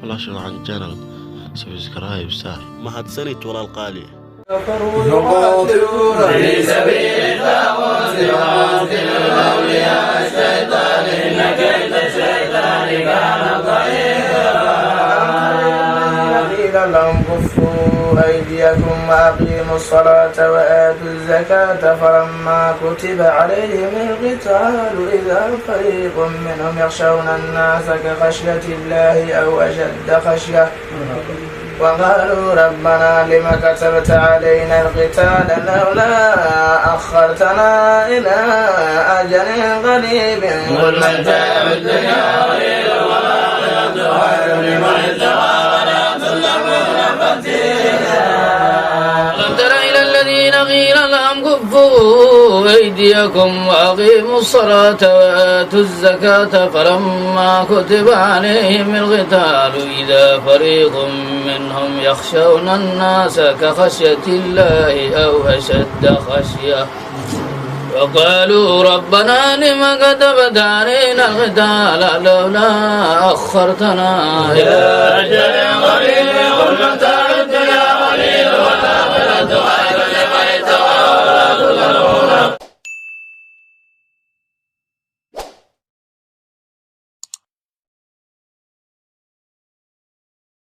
ولا شغل عن الجنرال سبسكرايب سهل ما هتسنت ولا القالي يقاتلون في سبيل الطاغوت ويقاتل أولياء الشيطان إن كيد الشيطان كان ضعيفا. قيل لهم كفوا أيديكم وأقيموا الصلاة وآتوا الزكاة فلما كتب عليهم القتال إذا فريق منهم يخشون الناس كخشية الله أو أشد خشية وقالوا ربنا لم كتبت علينا القتال لولا أخرتنا إلى أجل قريب قل متاع الدنيا قليل والآخرة خير لمن اتقى ولا تظلمون فتيلا. ألم تر إلى الذين قيل لهم كفوا أيديكم وأقيموا الصلاة وآتوا الزكاة فلما كتب عليهم القتال إذا فريق منهم يخشون الناس كخشية الله أو أشد خشية وقالوا ربنا لم كتبت علينا القتال لولا أخرتنا إلى أجل قريب قل متاع